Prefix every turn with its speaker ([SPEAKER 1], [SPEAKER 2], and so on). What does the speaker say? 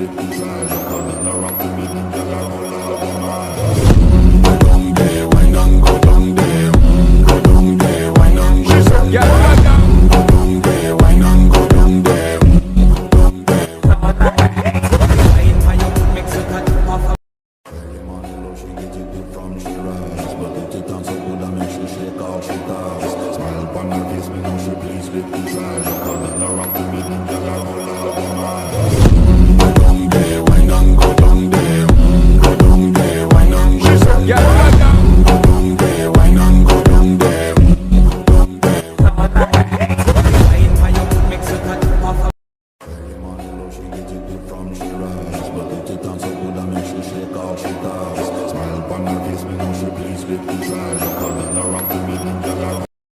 [SPEAKER 1] split the size. Cause no rock to me, girl, I roll out the mind. Go down there, wine and go down there. Go down there, wine and go down there. Go down there, wine and go down there. Go down there. Early morning love, she get it from she rise. But it on so good, I make she shake all she does. Smile upon her face, me know she pleased with me.